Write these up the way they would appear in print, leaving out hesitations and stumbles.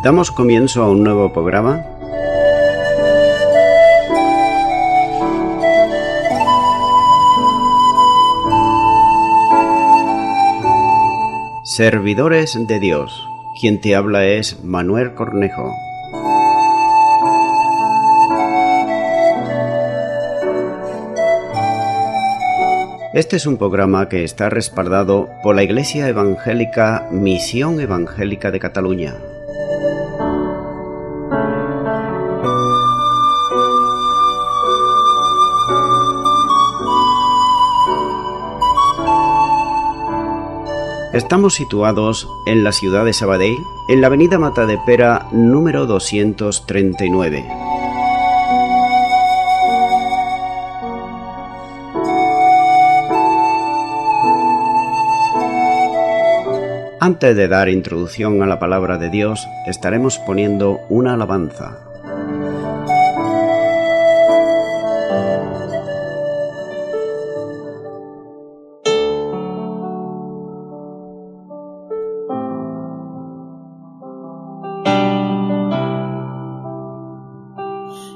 Damos comienzo a un nuevo programa. Servidores de Dios. Quien te habla es Manuel Cornejo. Este es un programa que está respaldado por la Iglesia Evangélica Misión Evangélica de Cataluña. Estamos situados en la ciudad de Sabadell, en la avenida Matadepera número 239. Antes de dar introducción a la palabra de Dios, estaremos poniendo una alabanza.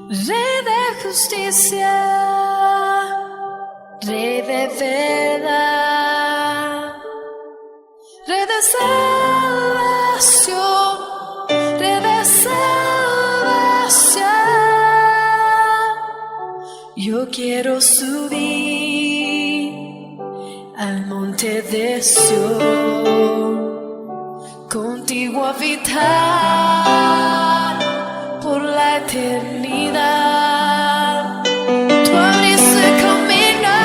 Rey de justicia, Rey de verdad, Rey de salvación, Rey de salvación. Yo quiero subir al monte de Sión, contigo habitar por la eternidad. Tú abriste el camino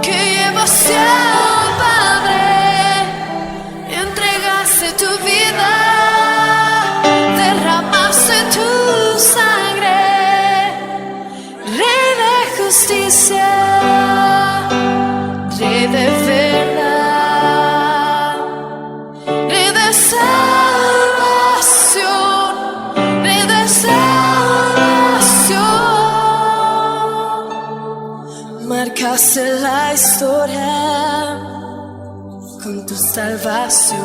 que lleva hacia el Padre, entregaste tu vida, derramaste tu sangre. Rey de justicia, Rey de verdad, Rey de salvación, Rey de salvación. Marcaste la historia con tu salvación,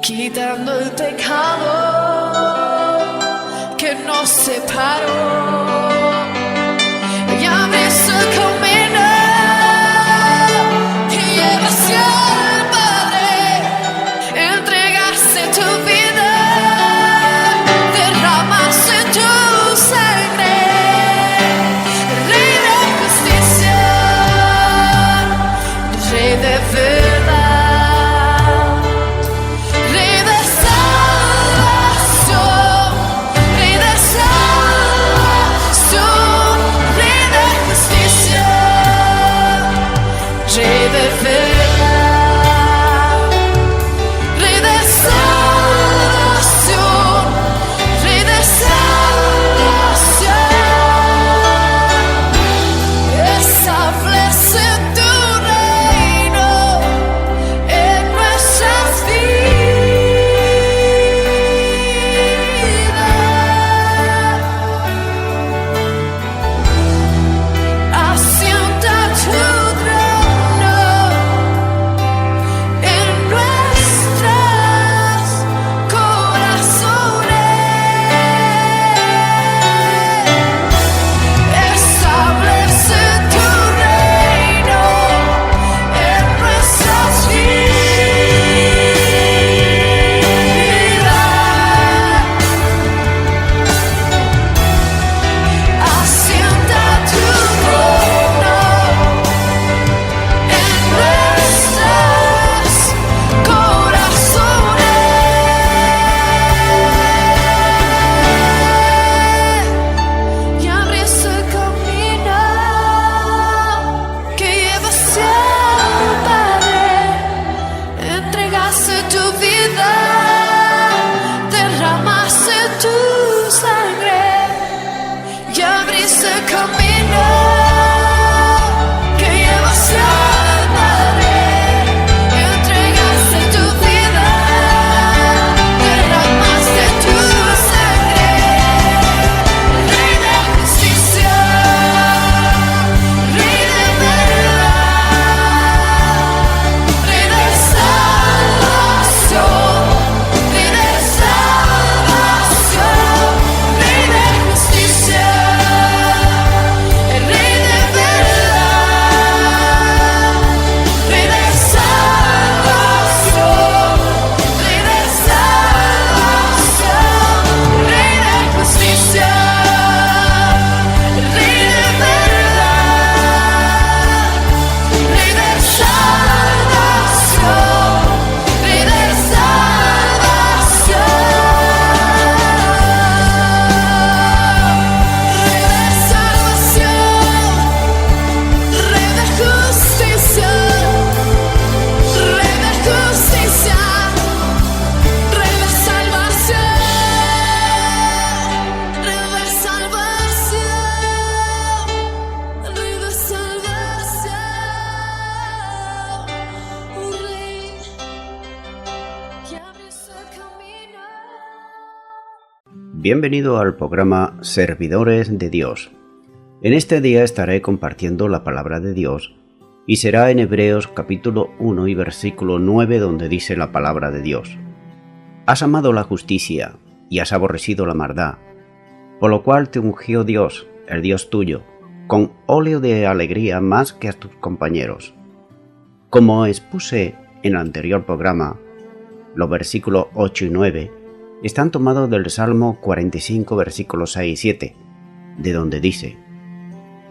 quitando el pecado que nos separó. Y abriste el camino que lleva hacia el Padre, entregaste tu vida, derramaste tu sangre. Rey de justicia, Rey de verdad, Rey de salvación, Rey de salvación, Rey de justicia. Bienvenido al programa Servidores de Dios. En este día estaré compartiendo la palabra de Dios y será en Hebreos capítulo 1 y versículo 9 donde dice la palabra de Dios. Has amado la justicia y has aborrecido la maldad, por lo cual te ungió Dios, el Dios tuyo, con óleo de alegría más que a tus compañeros. Como expuse en el anterior programa, los versículos 8 y 9 están tomados del Salmo 45, versículos 6 y 7, de donde dice: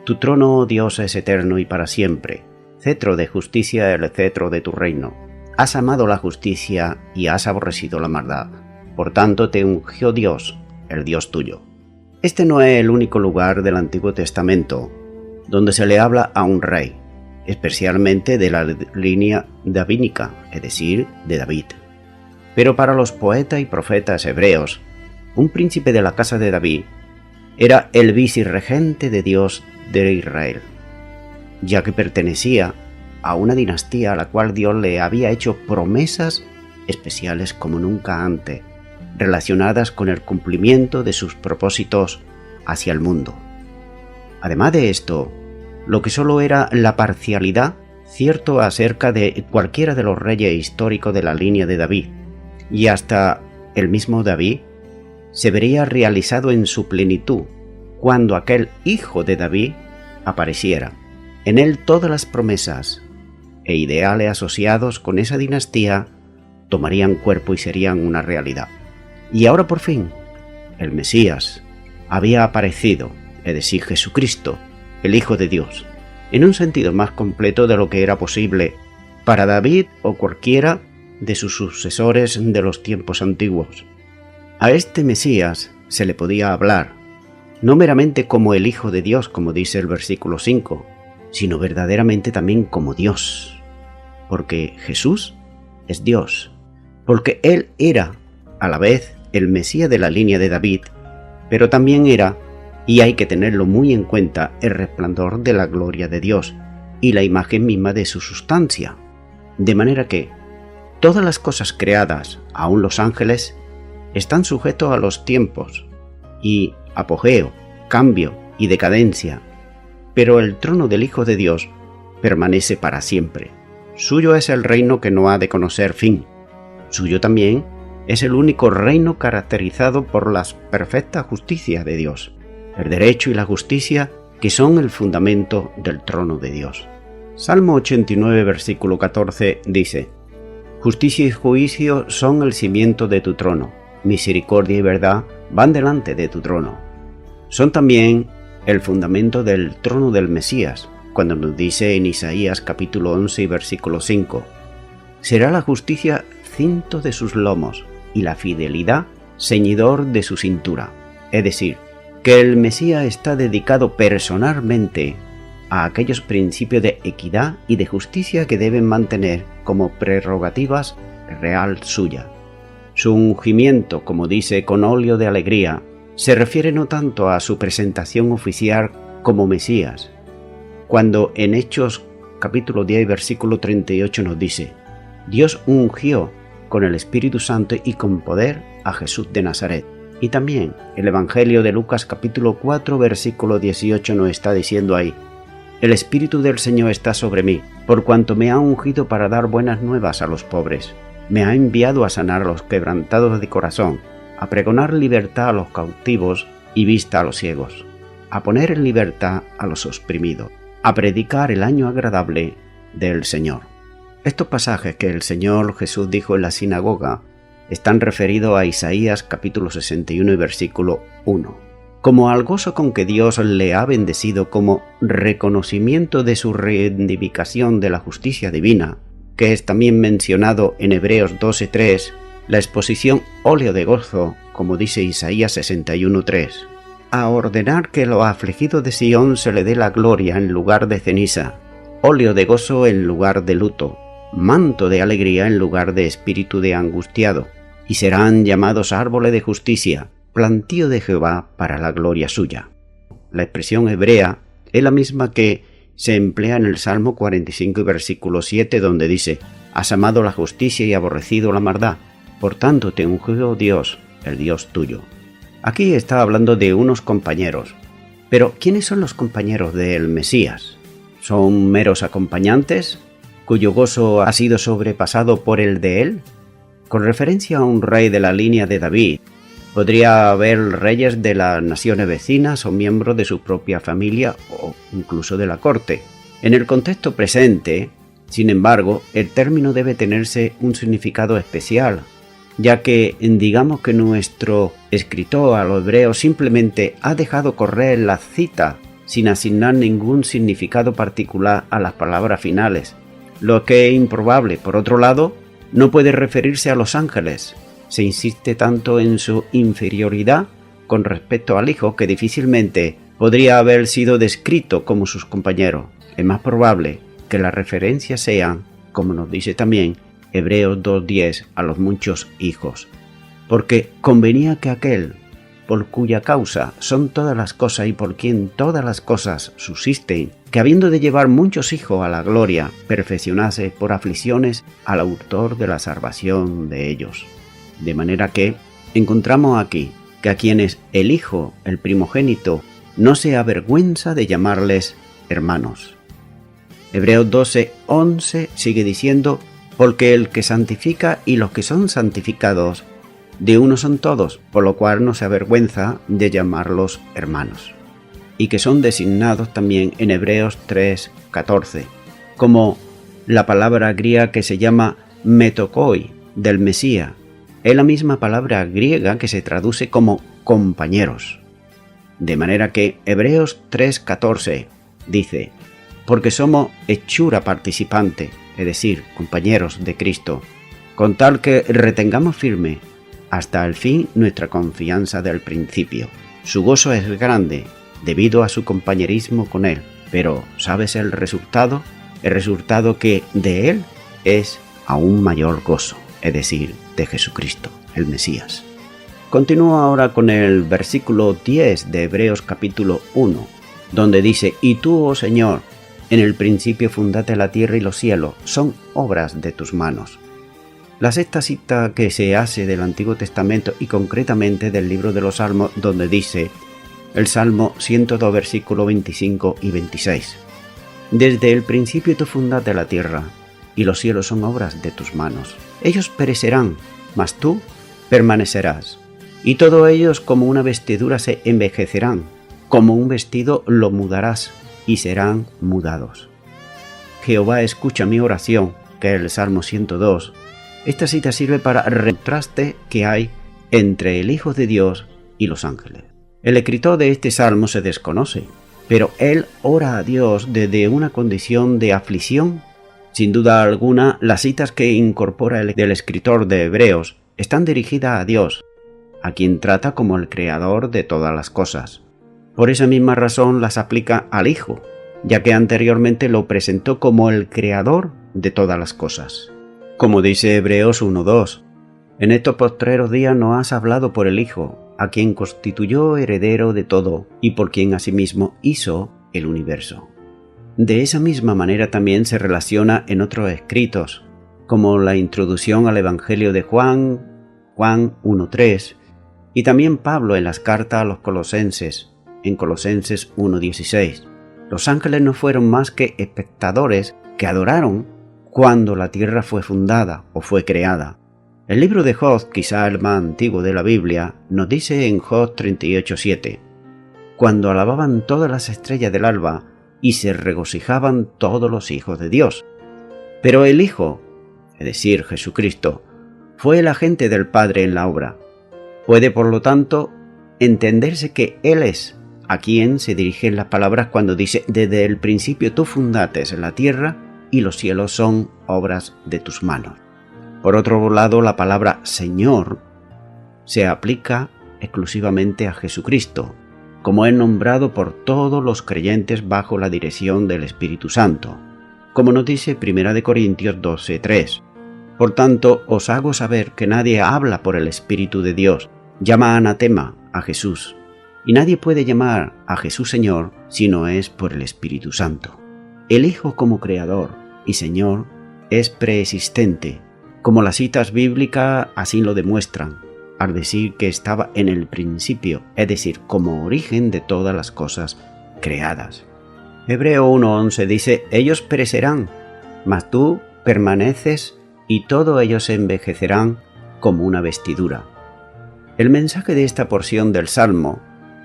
Tu trono, oh Dios, es eterno y para siempre, cetro de justicia el cetro de tu reino. Has amado la justicia y has aborrecido la maldad, por tanto te ungió Dios, el Dios tuyo. Este no es el único lugar del Antiguo Testamento donde se le habla a un rey, especialmente de la línea davídica, es decir, de David. Pero para los poetas y profetas hebreos, un príncipe de la casa de David era el vicerregente de Dios de Israel, ya que pertenecía a una dinastía a la cual Dios le había hecho promesas especiales como nunca antes, relacionadas con el cumplimiento de sus propósitos hacia el mundo. Además de esto, lo que solo era la parcialidad cierto acerca de cualquiera de los reyes históricos de la línea de David, y hasta el mismo David se vería realizado en su plenitud cuando aquel hijo de David apareciera. En él todas las promesas e ideales asociados con esa dinastía tomarían cuerpo y serían una realidad. Y ahora por fin, el Mesías había aparecido, es decir, Jesucristo, el Hijo de Dios, en un sentido más completo de lo que era posible para David o cualquiera de sus sucesores de los tiempos antiguos. A este Mesías se le podía hablar, no meramente como el Hijo de Dios, como dice el versículo 5, sino verdaderamente también como Dios, porque Jesús es Dios, porque Él era a la vez el Mesías de la línea de David, pero también era, y hay que tenerlo muy en cuenta, el resplandor de la gloria de Dios y la imagen misma de su sustancia, de manera que todas las cosas creadas, aun los ángeles, están sujetos a los tiempos y apogeo, cambio y decadencia, pero el trono del Hijo de Dios permanece para siempre. Suyo es el reino que no ha de conocer fin. Suyo también es el único reino caracterizado por la perfecta justicia de Dios, el derecho y la justicia que son el fundamento del trono de Dios. Salmo 89, versículo 14 dice: Justicia y juicio son el cimiento de tu trono, misericordia y verdad van delante de tu trono. Son también el fundamento del trono del Mesías, cuando nos dice en Isaías capítulo 11 y versículo 5: Será la justicia cinto de sus lomos y la fidelidad ceñidor de su cintura. Es decir, que el Mesías está dedicado personalmente a aquellos principios de equidad y de justicia que deben mantener como prerrogativas real suya. Su ungimiento, como dice, con óleo de alegría, se refiere no tanto a su presentación oficial como Mesías, cuando en Hechos capítulo 10 versículo 38 nos dice: Dios ungió con el Espíritu Santo y con poder a Jesús de Nazaret. Y también el Evangelio de Lucas capítulo 4 versículo 18 nos está diciendo ahí: El Espíritu del Señor está sobre mí, por cuanto me ha ungido para dar buenas nuevas a los pobres. Me ha enviado a sanar a los quebrantados de corazón, a pregonar libertad a los cautivos y vista a los ciegos, a poner en libertad a los oprimidos, a predicar el año agradable del Señor. Estos pasajes que el Señor Jesús dijo en la sinagoga están referidos a Isaías capítulo 61 y versículo 1. Como al gozo con que Dios le ha bendecido como reconocimiento de su reivindicación de la justicia divina, que es también mencionado en Hebreos 12:3, la exposición óleo de gozo, como dice Isaías 61:3, a ordenar que a los afligidos de Sión se le dé la gloria en lugar de ceniza, óleo de gozo en lugar de luto, manto de alegría en lugar de espíritu de angustiado, y serán llamados árboles de justicia, plantío de Jehová para la gloria suya. La expresión hebrea es la misma que se emplea en el Salmo 45 y versículo 7, donde dice: Has amado la justicia y aborrecido la maldad, por tanto te ungió Dios, el Dios tuyo. Aquí está hablando de unos compañeros. Pero, ¿quiénes son los compañeros del Mesías? ¿Son meros acompañantes, cuyo gozo ha sido sobrepasado por el de él? Con referencia a un rey de la línea de David, podría haber reyes de las naciones vecinas o miembros de su propia familia o incluso de la corte. En el contexto presente, sin embargo, el término debe tenerse un significado especial, ya que digamos que nuestro escritor a los hebreos simplemente ha dejado correr la cita sin asignar ningún significado particular a las palabras finales, lo que es improbable. Por otro lado, no puede referirse a los ángeles. Se insiste tanto en su inferioridad con respecto al Hijo que difícilmente podría haber sido descrito como sus compañeros. Es más probable que las referencias sean, como nos dice también Hebreos 2:10, a los muchos hijos, porque convenía que aquel por cuya causa son todas las cosas y por quien todas las cosas subsisten, que habiendo de llevar muchos hijos a la gloria, perfeccionase por aflicciones al autor de la salvación de ellos. De manera que encontramos aquí que a quienes el Hijo, el primogénito, no se avergüenza de llamarles hermanos. Hebreos 12:11 sigue diciendo: porque el que santifica y los que son santificados, de uno son todos, por lo cual no se avergüenza de llamarlos hermanos. Y que son designados también en Hebreos 3:14, como la palabra griega que se llama metokoi, del Mesías. Es la misma palabra griega que se traduce como compañeros. De manera que Hebreos 3:14 dice: porque somos hechura participante, es decir, compañeros de Cristo, con tal que retengamos firme hasta el fin nuestra confianza del principio. Su gozo es grande debido a su compañerismo con Él, pero ¿sabes el resultado? El resultado que de Él es aún mayor gozo, es decir, de Jesucristo, el Mesías. Continúo ahora con el versículo 10 de Hebreos capítulo 1, donde dice: y tú, oh Señor, en el principio fundaste la tierra y los cielos, son obras de tus manos. La sexta cita que se hace del Antiguo Testamento y concretamente del libro de los Salmos, donde dice el Salmo 102, versículos 25 y 26. Desde el principio tú fundaste la tierra, y los cielos son obras de tus manos. Ellos perecerán, mas tú permanecerás, y todos ellos como una vestidura se envejecerán, como un vestido lo mudarás, y serán mudados. Jehová escucha mi oración, que es el Salmo 102. Esta cita sirve para el contraste que hay entre el Hijo de Dios y los ángeles. El escritor de este salmo se desconoce, pero él ora a Dios desde una condición de aflicción. Sin duda alguna, las citas que incorpora del escritor de Hebreos están dirigidas a Dios, a quien trata como el creador de todas las cosas. Por esa misma razón las aplica al Hijo, ya que anteriormente lo presentó como el creador de todas las cosas. Como dice Hebreos 1:2, en estos postreros días nos has hablado por el Hijo, a quien constituyó heredero de todo y por quien asimismo hizo el universo. De esa misma manera también se relaciona en otros escritos, como la introducción al Evangelio de Juan 1:3, y también Pablo en las cartas a los Colosenses, en Colosenses 1:16. Los ángeles no fueron más que espectadores que adoraron cuando la tierra fue fundada o fue creada. El libro de Job, quizá el más antiguo de la Biblia, nos dice en Job 38:7, cuando alababan todas las estrellas del alba y se regocijaban todos los hijos de Dios. Pero el Hijo, es decir, Jesucristo, fue el agente del Padre en la obra. Puede, por lo tanto, entenderse que Él es a quien se dirigen las palabras cuando dice: desde el principio tú fundaste la tierra y los cielos son obras de tus manos. Por otro lado, la palabra Señor se aplica exclusivamente a Jesucristo, como es nombrado por todos los creyentes bajo la dirección del Espíritu Santo, como nos dice 1 Corintios 12:3. Por tanto, os hago saber que nadie habla por el Espíritu de Dios, llama anatema a Jesús, y nadie puede llamar a Jesús Señor si no es por el Espíritu Santo. El Hijo como Creador y Señor es preexistente, como las citas bíblicas así lo demuestran. al decir que estaba en el principio, es decir, como origen de todas las cosas creadas. Hebreo 1:11 dice: ellos perecerán, mas tú permaneces y todos ellos se envejecerán como una vestidura. El mensaje de esta porción del Salmo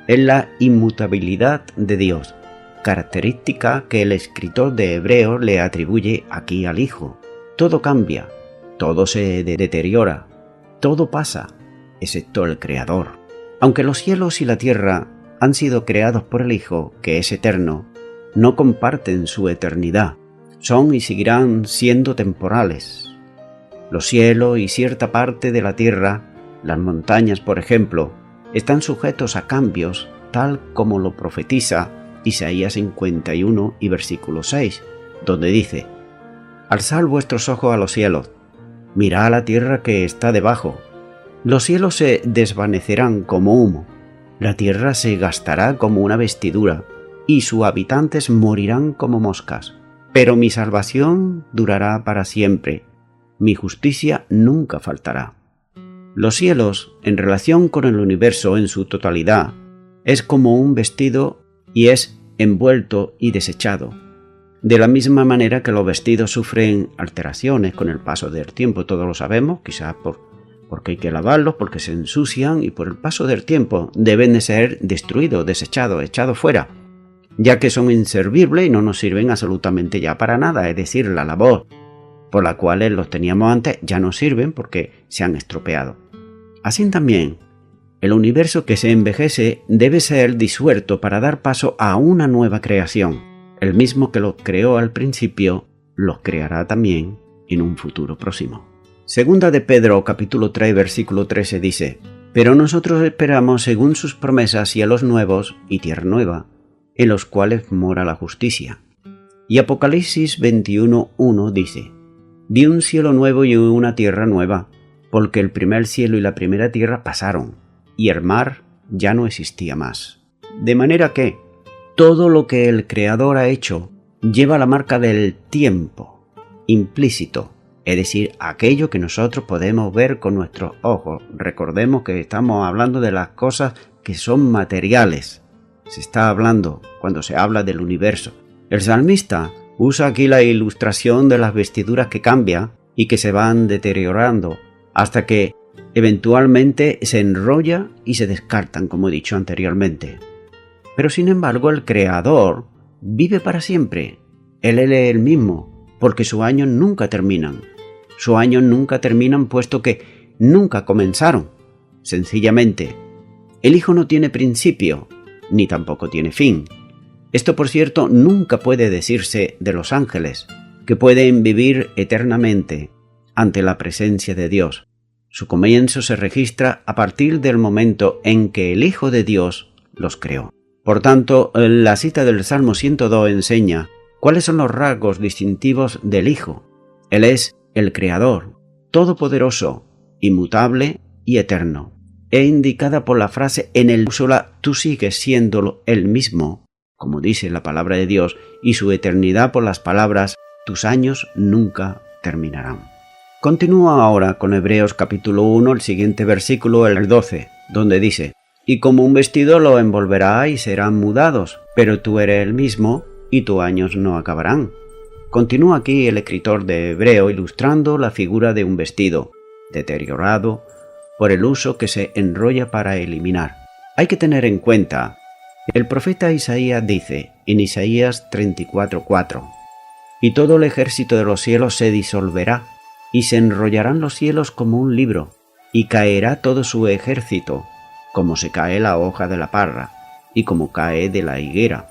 es la inmutabilidad de Dios, característica que el escritor de Hebreos le atribuye aquí al Hijo. Todo cambia, todo se deteriora, todo pasa, excepto el Creador. Aunque los cielos y la tierra han sido creados por el Hijo, que es eterno, no comparten su eternidad, son y seguirán siendo temporales. Los cielos y cierta parte de la tierra, las montañas por ejemplo, están sujetos a cambios, tal como lo profetiza Isaías 51 y versículo 6, donde dice: alzad vuestros ojos a los cielos, mirad a la tierra que está debajo. Los cielos se desvanecerán como humo, la tierra se gastará como una vestidura, y sus habitantes morirán como moscas. Pero mi salvación durará para siempre, mi justicia nunca faltará. Los cielos, en relación con el universo en su totalidad, es como un vestido y es envuelto y desechado. De la misma manera que los vestidos sufren alteraciones con el paso del tiempo, todos lo sabemos, quizás porque hay que lavarlos, porque se ensucian y por el paso del tiempo deben de ser destruidos, desechados, echados fuera, ya que son inservibles y no nos sirven absolutamente ya para nada, es decir, la labor por la cual los teníamos antes ya no sirven porque se han estropeado. Así también, el universo que se envejece debe ser disuelto para dar paso a una nueva creación. El mismo que los creó al principio, los creará también en un futuro próximo. Segunda de Pedro, capítulo 3, versículo 13 dice: pero nosotros esperamos según sus promesas cielos nuevos y tierra nueva, en los cuales mora la justicia. Y Apocalipsis 21:1 dice: vi un cielo nuevo y una tierra nueva, porque el primer cielo y la primera tierra pasaron, y el mar ya no existía más. De manera que todo lo que el Creador ha hecho lleva la marca del tiempo implícito, es decir, aquello que nosotros podemos ver con nuestros ojos. Recordemos que estamos hablando de las cosas que son materiales. Se está hablando cuando se habla del universo. El salmista usa aquí la ilustración de las vestiduras que cambian y que se van deteriorando hasta que eventualmente se enrolla y se descartan, como he dicho anteriormente. Pero sin embargo el Creador vive para siempre. Él es el mismo, porque sus años nunca terminan. Sus años nunca terminan puesto que nunca comenzaron. Sencillamente, el Hijo no tiene principio, ni tampoco tiene fin. Esto, por cierto, nunca puede decirse de los ángeles, que pueden vivir eternamente ante la presencia de Dios. Su comienzo se registra a partir del momento en que el Hijo de Dios los creó. Por tanto, la cita del Salmo 102 enseña cuáles son los rasgos distintivos del Hijo. Él es el Creador, todopoderoso, inmutable y eterno. Es indicada por la frase en el sola: tú sigues siendo el mismo, como dice la palabra de Dios, y su eternidad por las palabras: tus años nunca terminarán. Continúa ahora con Hebreos capítulo 1, el siguiente versículo, el 12, donde dice: y como un vestido lo envolverá y serán mudados, pero tú eres el mismo y tus años no acabarán. Continúa aquí el escritor de Hebreo ilustrando la figura de un vestido, deteriorado por el uso que se enrolla para eliminar. Hay que tener en cuenta, el profeta Isaías dice en Isaías 34:4: y todo el ejército de los cielos se disolverá, y se enrollarán los cielos como un libro, y caerá todo su ejército, como se cae la hoja de la parra, y como cae de la higuera.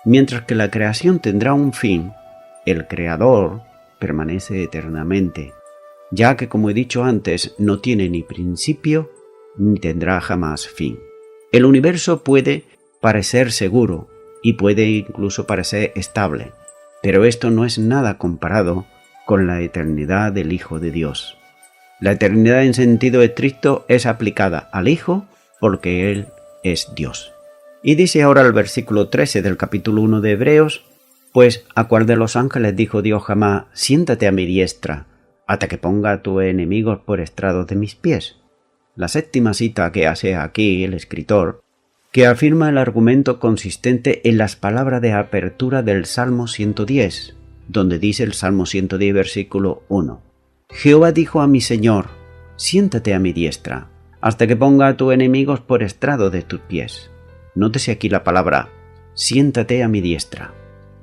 Mientras que la creación tendrá un fin, el Creador permanece eternamente, ya que, como he dicho antes, no tiene ni principio ni tendrá jamás fin. El universo puede parecer seguro y puede incluso parecer estable, pero esto no es nada comparado con la eternidad del Hijo de Dios. La eternidad en sentido estricto es aplicada al Hijo porque Él es Dios. Y dice ahora el versículo 13 del capítulo 1 de Hebreos: pues ¿a cuál de los ángeles dijo Dios jamás: siéntate a mi diestra, hasta que ponga a tus enemigos por estrados de mis pies? la séptima cita que hace aquí el escritor, que afirma el argumento consistente en las palabras de apertura del Salmo 110, donde dice el Salmo 110, versículo 1. Jehová dijo a mi Señor, siéntate a mi diestra, hasta que ponga a tus enemigos por estrado de tus pies. Nótese aquí la palabra, siéntate a mi diestra.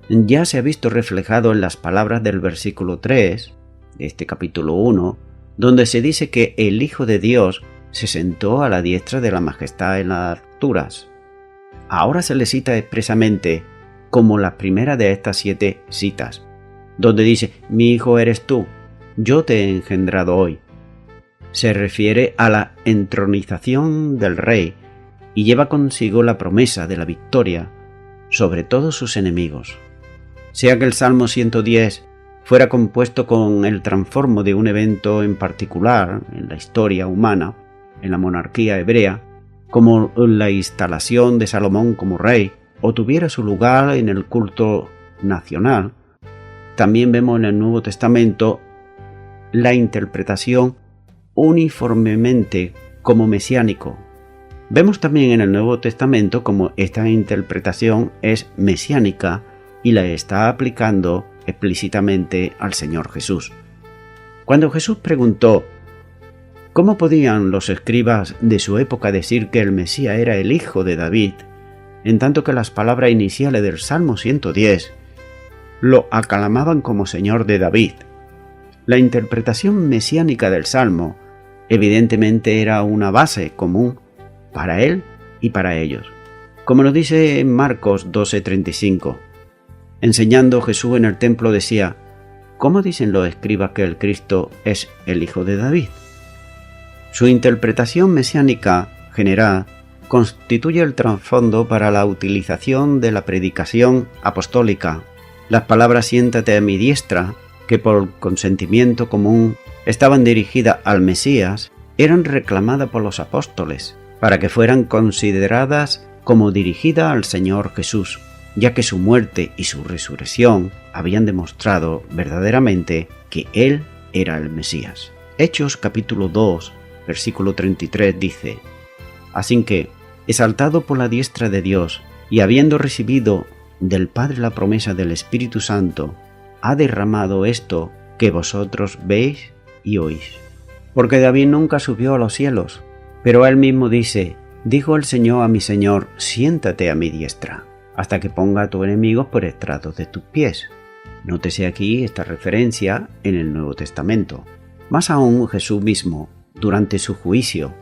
Ya se ha visto reflejado en las palabras del versículo 3, de este capítulo 1, donde se dice que el Hijo de Dios se sentó a la diestra de la majestad en las alturas. Ahora se le cita expresamente como la primera de estas 7 citas, donde dice, mi hijo eres tú, yo te he engendrado hoy. Se refiere a la entronización del rey y lleva consigo la promesa de la victoria sobre todos sus enemigos. Sea que el Salmo 110 fuera compuesto con el transformo de un evento en particular en la historia humana, en la monarquía hebrea, como la instalación de Salomón como rey, o tuviera su lugar en el culto nacional, también vemos en el Nuevo Testamento la interpretación uniformemente como mesiánico. Vemos también en el Nuevo Testamento como esta interpretación es mesiánica y la está aplicando explícitamente al Señor Jesús. Cuando Jesús preguntó ¿cómo podían los escribas de su época decir que el Mesías era el hijo de David, en tanto que las palabras iniciales del Salmo 110 lo aclamaban como Señor de David? La interpretación mesiánica del Salmo evidentemente era una base común para él y para ellos. Como nos dice en Marcos 12:35, enseñando Jesús en el templo decía, ¿cómo dicen los escribas que el Cristo es el hijo de David? Su interpretación mesiánica general constituye el trasfondo para la utilización de la predicación apostólica. Las palabras siéntate a mi diestra, que por consentimiento común estaban dirigidas al Mesías, eran reclamadas por los apóstoles, para que fueran consideradas como dirigidas al Señor Jesús, ya que su muerte y su resurrección habían demostrado verdaderamente que Él era el Mesías. Hechos capítulo 2, versículo 33 dice, así que, exaltado por la diestra de Dios y habiendo recibido del Padre la promesa del Espíritu Santo, ha derramado esto que vosotros veis y oís. Porque David nunca subió a los cielos, pero él mismo dice, dijo el Señor a mi Señor, siéntate a mi diestra, hasta que ponga a tus enemigos por estrados de tus pies. Nótese aquí esta referencia en el Nuevo Testamento. Más aún Jesús mismo, durante su juicio,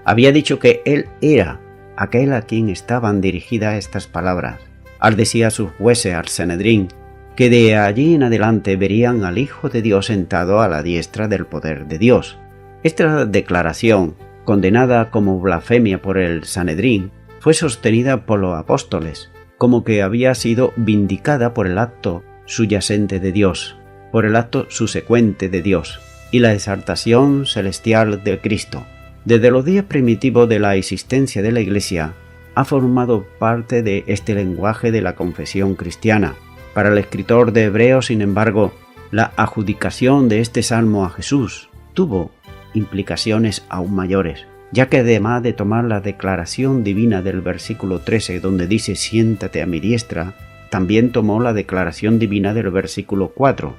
había dicho que Él era aquel a quien estaban dirigidas estas palabras, al decir a sus jueces, al Sanedrín, que de allí en adelante verían al Hijo de Dios sentado a la diestra del poder de Dios. Esta declaración, condenada como blasfemia por el Sanedrín, fue sostenida por los apóstoles, como que había sido vindicada por el acto subyacente de Dios, por el acto subsecuente de Dios y la exaltación celestial de Cristo. Desde los días primitivos de la existencia de la Iglesia, ha formado parte de este lenguaje de la confesión cristiana. Para el escritor de Hebreos, sin embargo, la adjudicación de este salmo a Jesús tuvo implicaciones aún mayores, ya que además de tomar la declaración divina del versículo 13, donde dice siéntate a mi diestra, también tomó la declaración divina del versículo 4,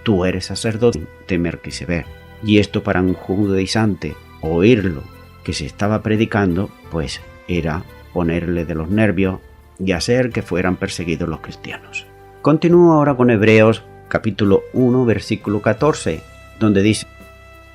tú eres sacerdote de Melquisedec. Y esto para un judaizante, oírlo que se estaba predicando, pues era ponerle de los nervios y hacer que fueran perseguidos los cristianos. Continúo ahora con Hebreos capítulo 1 versículo 14, donde dice,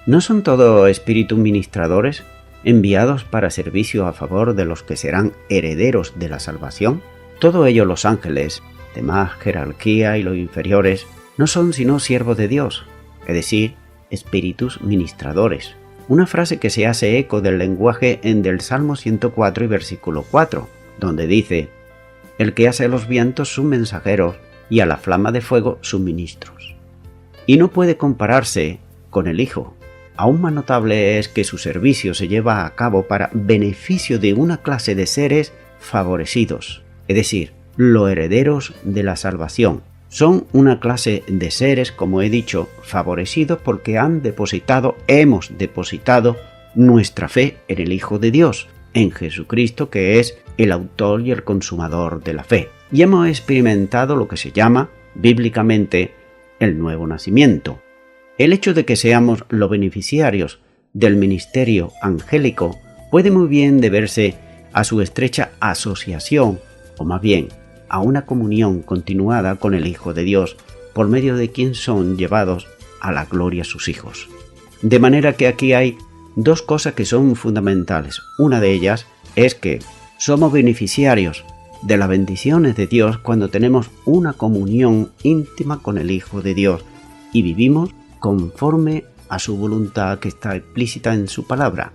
¿no son todos espíritus ministradores enviados para servicio a favor de los que serán herederos de la salvación? Todos ellos los ángeles, de más jerarquía y los inferiores, no son sino siervos de Dios, es decir, espíritus ministradores. Una frase que se hace eco del lenguaje en del Salmo 104 y versículo 4, donde dice, el que hace a los vientos sus mensajeros y a la flama de fuego sus ministros. Y no puede compararse con el Hijo. Aún más notable es que su servicio se lleva a cabo para beneficio de una clase de seres favorecidos, es decir, los herederos de la salvación. Son una clase de seres, como he dicho, favorecidos porque hemos depositado nuestra fe en el Hijo de Dios, en Jesucristo, que es el autor y el consumador de la fe. Y hemos experimentado lo que se llama, bíblicamente, el nuevo nacimiento. El hecho de que seamos los beneficiarios del ministerio angélico puede muy bien deberse a su estrecha asociación, o más bien, a una comunión continuada con el Hijo de Dios, por medio de quien son llevados a la gloria sus hijos. De manera que aquí hay dos cosas que son fundamentales. Una de ellas es que somos beneficiarios de las bendiciones de Dios cuando tenemos una comunión íntima con el Hijo de Dios y vivimos conforme a su voluntad que está explícita en su palabra.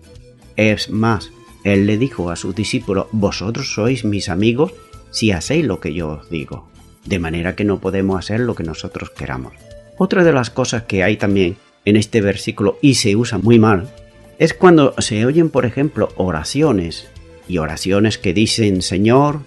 Es más, Él le dijo a sus discípulos: vosotros sois mis amigos si hacéis lo que yo os digo. De manera que no podemos hacer lo que nosotros queramos. Otra de las cosas que hay también en este versículo y se usa muy mal es cuando se oyen, por ejemplo, oraciones que dicen: Señor,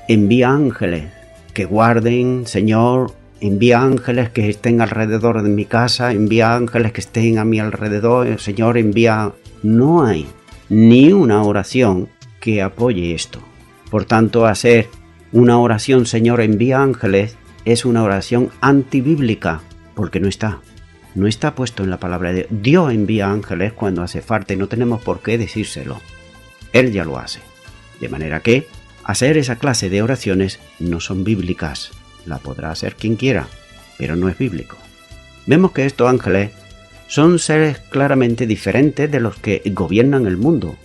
envía ángeles que guarden, Señor, envía ángeles que estén alrededor de mi casa, envía ángeles que estén a mi alrededor, Señor, envía... No hay ni una oración que apoye esto. Por tanto, hacer una oración, Señor, envía ángeles, es una oración antibíblica, porque no está puesto en la palabra de Dios. Dios envía ángeles cuando hace falta y no tenemos por qué decírselo. Él ya lo hace. De manera que hacer esa clase de oraciones no son bíblicas. La podrá hacer quien quiera, pero no es bíblico. Vemos que estos ángeles son seres claramente diferentes de los que gobiernan el mundo,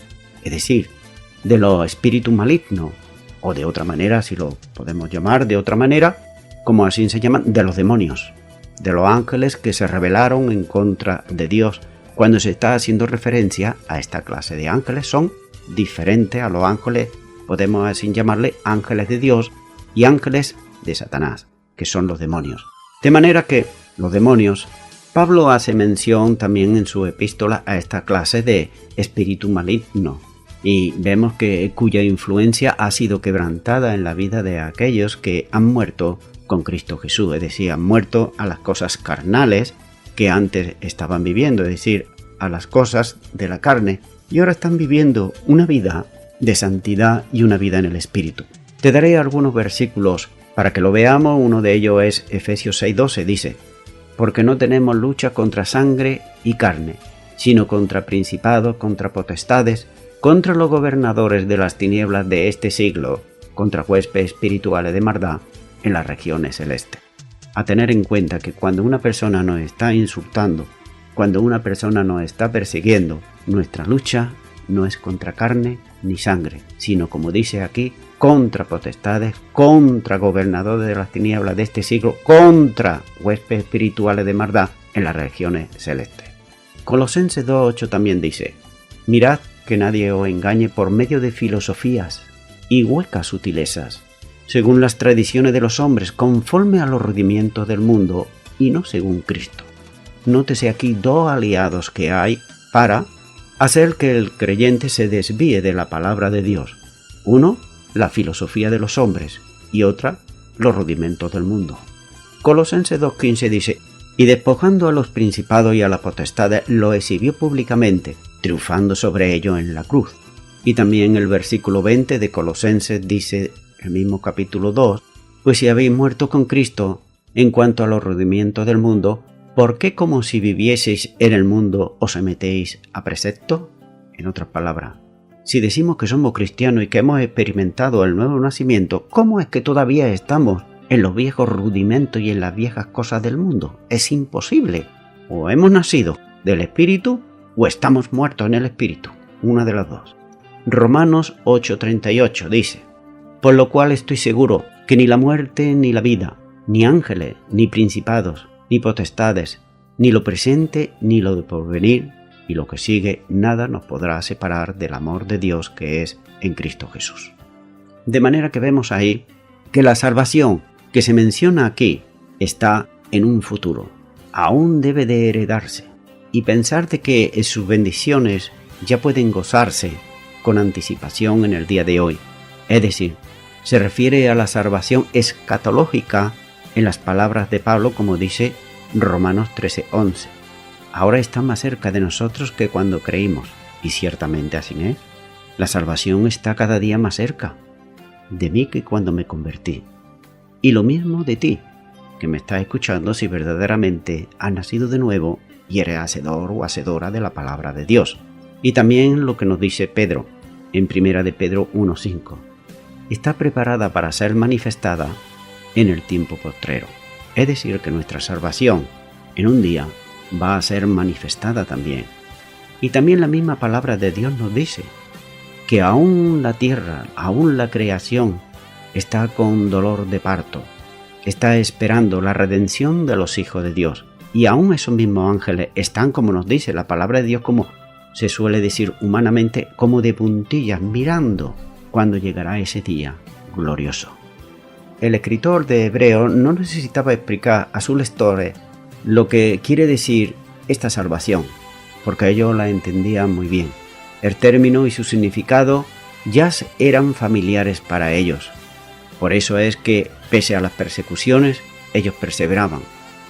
es decir, de los espíritus malignos, o de otra manera, si lo podemos llamar de otra manera, como así se llaman, de los demonios, de los ángeles que se rebelaron en contra de Dios. Cuando se está haciendo referencia a esta clase de ángeles, son diferentes a los ángeles, podemos así llamarle ángeles de Dios y ángeles de Satanás, que son los demonios. De manera que los demonios, Pablo hace mención también en su epístola a esta clase de espíritu maligno, y vemos que cuya influencia ha sido quebrantada en la vida de aquellos que han muerto con Cristo Jesús, es decir, han muerto a las cosas carnales que antes estaban viviendo, es decir, a las cosas de la carne, y ahora están viviendo una vida de santidad y una vida en el Espíritu. Te daré algunos versículos para que lo veamos. Uno de ellos es Efesios 6:12, dice: porque no tenemos lucha contra sangre y carne, sino contra principados, contra potestades, contra los gobernadores de las tinieblas de este siglo, contra huéspedes espirituales de maldad en las regiones celestes. A tener en cuenta que cuando una persona nos está insultando, cuando una persona nos está persiguiendo, nuestra lucha no es contra carne ni sangre, sino, como dice aquí, contra potestades, contra gobernadores de las tinieblas de este siglo, contra huéspedes espirituales de maldad en las regiones celestes. Colosenses 2:8 también dice: mirad que nadie os engañe por medio de filosofías y huecas sutilezas, según las tradiciones de los hombres, conforme a los rudimientos del mundo y no según Cristo. Nótese aquí dos aliados que hay para hacer que el creyente se desvíe de la palabra de Dios. Uno, la filosofía de los hombres, y otra, los rudimentos del mundo. Colosenses 2:15 dice: y despojando a los principados y a las potestades, lo exhibió públicamente, triunfando sobre ellos en la cruz. Y también el versículo 20 de Colosenses dice, el mismo capítulo 2, pues si habéis muerto con Cristo en cuanto a los rudimentos del mundo, ¿por qué como si vivieseis en el mundo os sometéis a precepto? En otras palabras, si decimos que somos cristianos y que hemos experimentado el nuevo nacimiento, ¿cómo es que todavía estamos en los viejos rudimentos y en las viejas cosas del mundo? Es imposible. O hemos nacido del Espíritu o estamos muertos en el Espíritu. Una de las dos. Romanos 8:38 dice: por lo cual estoy seguro que ni la muerte ni la vida, ni ángeles, ni principados, ni potestades, ni lo presente, ni lo de porvenir, y lo que sigue, nada nos podrá separar del amor de Dios que es en Cristo Jesús. De manera que vemos ahí que la salvación que se menciona aquí está en un futuro. Aún debe de heredarse. Y pensar de que sus bendiciones ya pueden gozarse con anticipación en el día de hoy. Es decir, se refiere a la salvación escatológica en las palabras de Pablo, como dice Romanos 13:11. Ahora está más cerca de nosotros que cuando creímos. Y ciertamente así es. La salvación está cada día más cerca de mí que cuando me convertí. Y lo mismo de ti, que me estás escuchando, si verdaderamente has nacido de nuevo y eres hacedor o hacedora de la palabra de Dios. Y también lo que nos dice Pedro, en 1 de Pedro 1:5. Está preparada para ser manifestada en el tiempo postrero. Es decir, que nuestra salvación en un día va a ser manifestada también. Y también la misma palabra de Dios nos dice que aún la tierra, aún la creación, está con dolor de parto, está esperando la redención de los hijos de Dios. Y aún esos mismos ángeles están, como nos dice la palabra de Dios, como se suele decir humanamente, como de puntillas, mirando cuando llegará ese día glorioso. El escritor de Hebreos no necesitaba explicar a sus lectores lo que quiere decir esta salvación, porque ellos la entendían muy bien. El término y su significado ya eran familiares para ellos. Por eso es que, pese a las persecuciones, ellos perseveraban,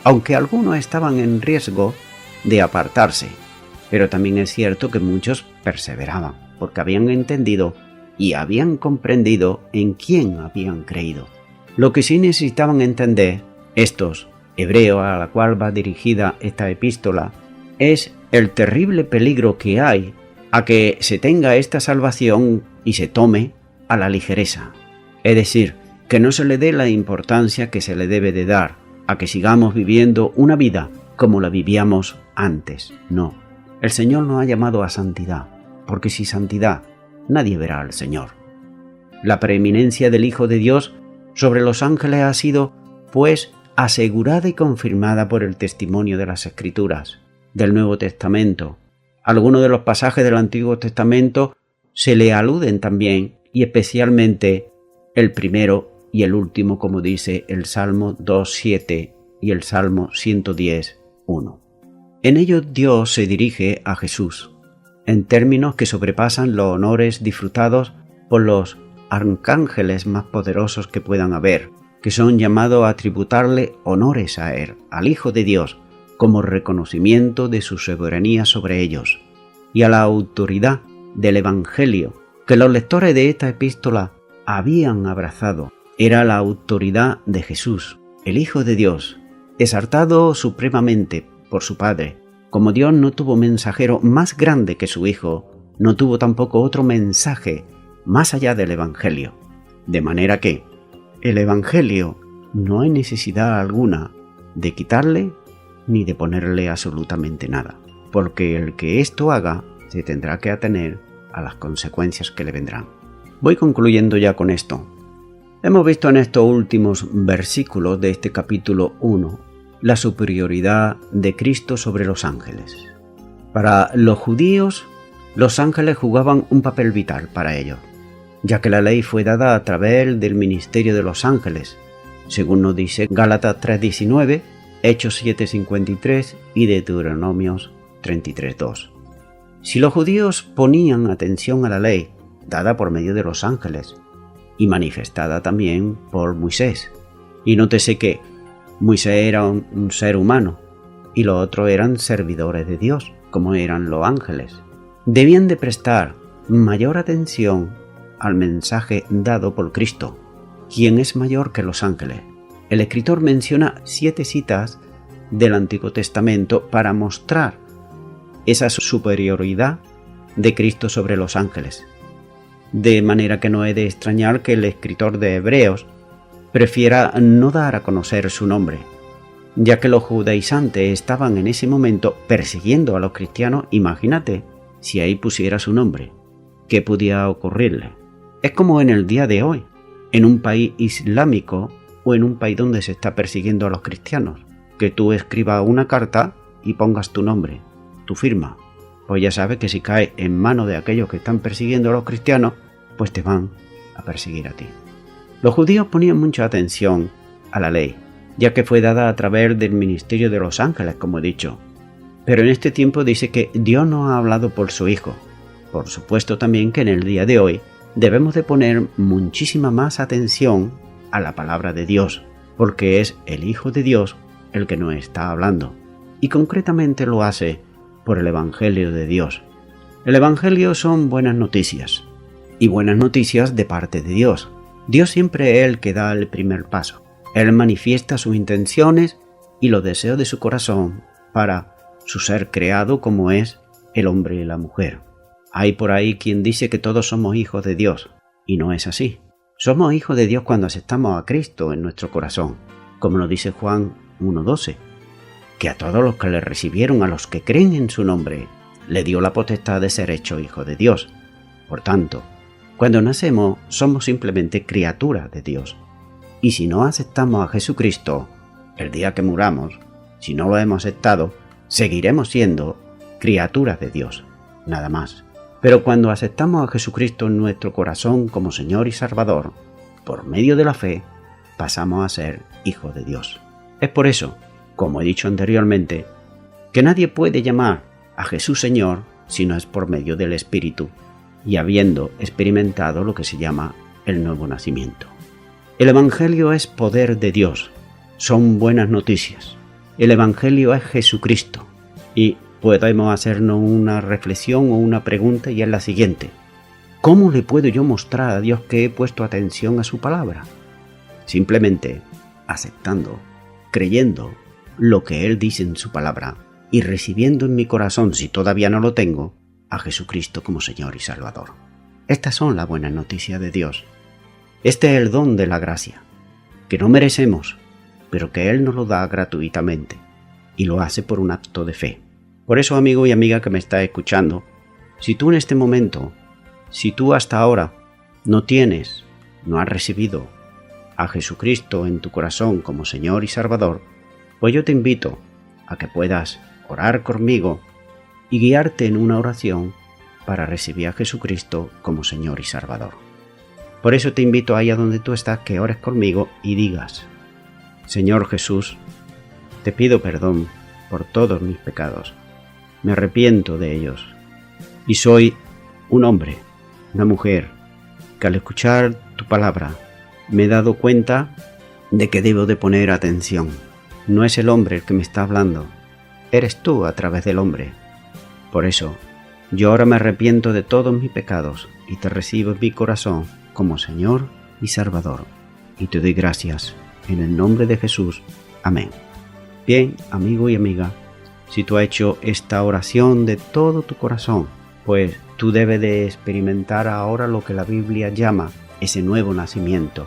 aunque algunos estaban en riesgo de apartarse. Pero también es cierto que muchos perseveraban, porque habían entendido y habían comprendido en quién habían creído. Lo que sí necesitaban entender estos hebreos a la cual va dirigida esta epístola es el terrible peligro que hay a que se tenga esta salvación y se tome a la ligereza. Es decir, que no se le dé la importancia que se le debe de dar, a que sigamos viviendo una vida como la vivíamos antes. No, el Señor nos ha llamado a santidad, porque sin santidad nadie verá al Señor. La preeminencia del Hijo de Dios sobre los ángeles ha sido, pues, asegurada y confirmada por el testimonio de las Escrituras, del Nuevo Testamento. Algunos de los pasajes del Antiguo Testamento se le aluden también, y especialmente el primero y el último, como dice el Salmo 2:7 y el Salmo 110:1. En ellos Dios se dirige a Jesús, en términos que sobrepasan los honores disfrutados por los arcángeles más poderosos que puedan haber, que son llamados a tributarle honores a Él, al Hijo de Dios, como reconocimiento de su soberanía sobre ellos, y a la autoridad del Evangelio que los lectores de esta epístola habían abrazado. Era la autoridad de Jesús, el Hijo de Dios, exaltado supremamente por su Padre. Como Dios no tuvo mensajero más grande que su Hijo, no tuvo tampoco otro mensaje más allá del Evangelio. De manera que el Evangelio no hay necesidad alguna de quitarle ni de ponerle absolutamente nada, porque el que esto haga se tendrá que atener a las consecuencias que le vendrán. Voy concluyendo ya con esto. Hemos visto en estos últimos versículos de este capítulo 1 la superioridad de Cristo sobre los ángeles. Para los judíos, los ángeles jugaban un papel vital para ellos, ya que la ley fue dada a través del ministerio de los ángeles, según nos dice Gálatas 3:19, Hechos 7:53 y Deuteronomios 33:2. Si los judíos ponían atención a la ley dada por medio de los ángeles y manifestada también por Moisés, y nótese que Moisés era un ser humano y los otros eran servidores de Dios, como eran los ángeles, debían de prestar mayor atención al mensaje dado por Cristo, quien es mayor que los ángeles. El escritor menciona 7 citas del Antiguo Testamento para mostrar esa superioridad de Cristo sobre los ángeles. De manera que no he de extrañar que el escritor de Hebreos prefiera no dar a conocer su nombre, ya que los judaizantes estaban en ese momento persiguiendo a los cristianos. Imagínate si ahí pusiera su nombre, ¿qué podía ocurrirle? Es como en el día de hoy, en un país islámico o en un país donde se está persiguiendo a los cristianos, que tú escribas una carta y pongas tu nombre, tu firma. Pues ya sabes que si cae en manos de aquellos que están persiguiendo a los cristianos, pues te van a perseguir a ti. Los judíos ponían mucha atención a la ley, ya que fue dada a través del ministerio de los ángeles, como he dicho. Pero en este tiempo dice que Dios nos ha hablado por su Hijo. Por supuesto también que en el día de hoy debemos de poner muchísima más atención a la palabra de Dios, porque es el Hijo de Dios el que nos está hablando, y concretamente lo hace por el Evangelio de Dios. El Evangelio son buenas noticias, y buenas noticias de parte de Dios. Dios siempre es el que da el primer paso. Él manifiesta sus intenciones y los deseos de su corazón para su ser creado como es el hombre y la mujer. Hay por ahí quien dice que todos somos hijos de Dios, y no es así. Somos hijos de Dios cuando aceptamos a Cristo en nuestro corazón, como lo dice Juan 1:12, que a todos los que le recibieron, a los que creen en su nombre, le dio la potestad de ser hecho hijo de Dios. Por tanto, cuando nacemos somos simplemente criaturas de Dios. Y si no aceptamos a Jesucristo, el día que muramos, si no lo hemos aceptado, seguiremos siendo criaturas de Dios, nada más. Pero cuando aceptamos a Jesucristo en nuestro corazón como Señor y Salvador, por medio de la fe, pasamos a ser hijos de Dios. Es por eso, como he dicho anteriormente, que nadie puede llamar a Jesús Señor si no es por medio del Espíritu y habiendo experimentado lo que se llama el nuevo nacimiento. El Evangelio es poder de Dios, son buenas noticias. El Evangelio es Jesucristo y podemos hacernos una reflexión o una pregunta y es la siguiente: ¿cómo le puedo yo mostrar a Dios que he puesto atención a su palabra? Simplemente aceptando, creyendo lo que Él dice en su palabra y recibiendo en mi corazón, si todavía no lo tengo, a Jesucristo como Señor y Salvador. Estas son las buenas noticias de Dios. Este es el don de la gracia, que no merecemos, pero que Él nos lo da gratuitamente y lo hace por un acto de fe. Por eso, amigo y amiga que me está escuchando, si tú en este momento, si tú hasta ahora no has recibido a Jesucristo en tu corazón como Señor y Salvador, pues yo te invito a que puedas orar conmigo y guiarte en una oración para recibir a Jesucristo como Señor y Salvador. Por eso te invito allá donde tú estás que ores conmigo y digas: Señor Jesús, te pido perdón por todos mis pecados. Me arrepiento de ellos. Y soy un hombre, una mujer, que al escuchar tu palabra me he dado cuenta de que debo de poner atención. No es el hombre el que me está hablando, eres tú a través del hombre. Por eso, yo ahora me arrepiento de todos mis pecados y te recibo en mi corazón como Señor y Salvador. Y te doy gracias en el nombre de Jesús. Amén. Bien, amigo y amiga, si tú has hecho esta oración de todo tu corazón, pues tú debes de experimentar ahora lo que la Biblia llama ese nuevo nacimiento.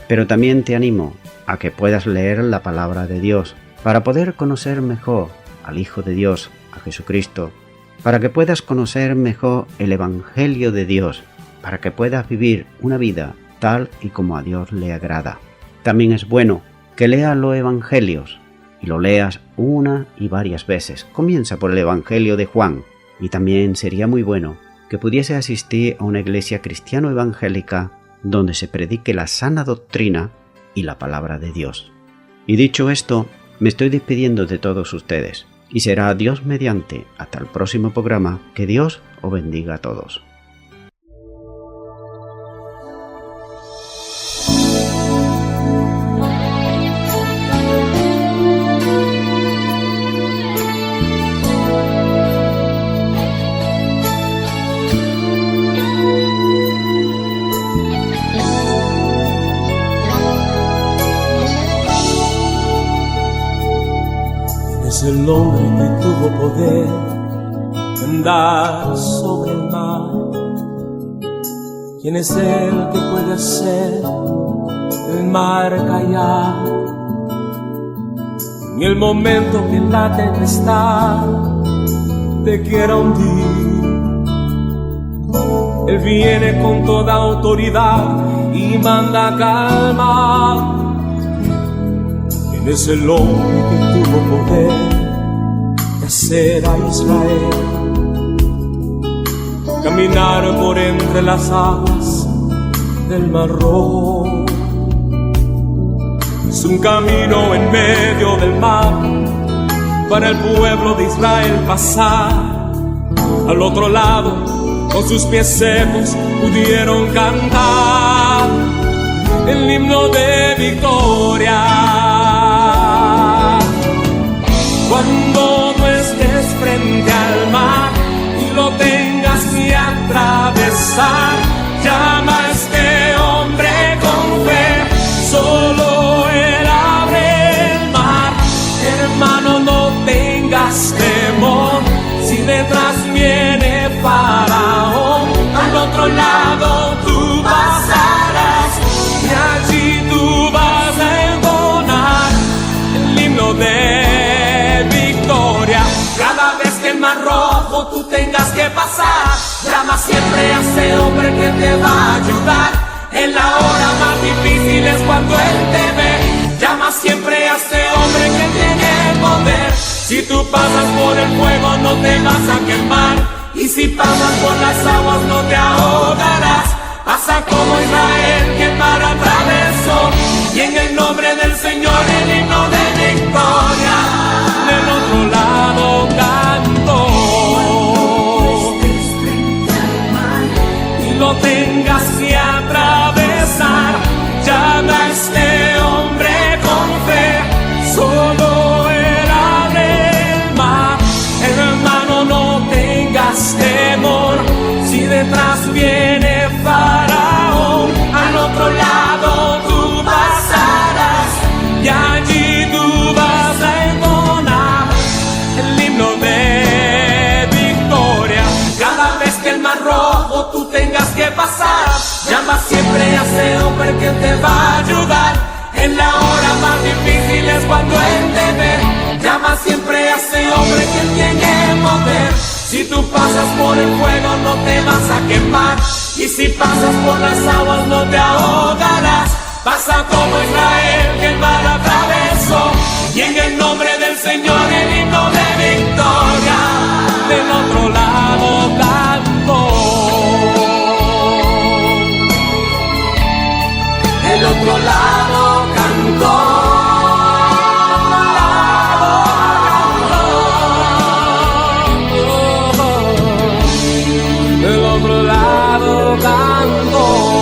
Pero también te animo a que puedas leer la palabra de Dios para poder conocer mejor al Hijo de Dios, a Jesucristo, para que puedas conocer mejor el Evangelio de Dios, para que puedas vivir una vida tal y como a Dios le agrada. También es bueno que leas los Evangelios y lo leas una y varias veces. Comienza por el Evangelio de Juan y también sería muy bueno que pudiese asistir a una iglesia cristiano-evangélica donde se predique la sana doctrina y la palabra de Dios. Y dicho esto, me estoy despidiendo de todos ustedes y será Dios mediante hasta el próximo programa. Que Dios os bendiga a todos. Es el hombre que tuvo poder de andar sobre el mar. ¿Quién es el que puede hacer el mar callar? En el momento que la tempestad te quiera hundir, Él viene con toda autoridad y manda calma. ¿Quién es el hombre que tuvo poder de hacer a Israel caminar por entre las aguas del Mar Rojo? Es un camino en medio del mar para el pueblo de Israel pasar. Al otro lado, con sus pies secos, pudieron cantar el himno de victoria. Cuando no estés frente al mar y lo tengas tengas temor, si detrás viene Faraón, al otro lado tú pasarás, y allí tú vas a entonar el himno de victoria. Cada vez que el mar rojo tú tengas que pasar, llama siempre a ese hombre que te va a ayudar. En la hora más difícil es cuando Él te ve. Llama siempre a ese hombre que tiene poder. Si tú pasas por el fuego no te vas a quemar, y si pasas por las aguas no te ahogarás. Pasa como Israel que el mar atravesó, y en el nombre del Señor el himno de victoria del otro lado cantó. Y lo tengas que atravesar, llama a este hombre con fe, solo Él abre el mar. Hermano, no tengas temor, si detrás viene Faraón, al otro lado tú pasarás, y allí tú vas a entonar el himno de victoria. Cada vez que el mar rojo tú tengas que pasar, llama siempre a ese hombre que te va a ayudar. En la hora más difícil es cuando Él te ve. Llama siempre a ese hombre que tiene poder. Si tú pasas por el fuego no te vas a quemar, y si pasas por las aguas no te ahogarás. Pasa como Israel que el mar atravesó, y en el nombre del Señor el himno de victoria del otro lado cantó. El otro lado cantó. El otro lado cantó.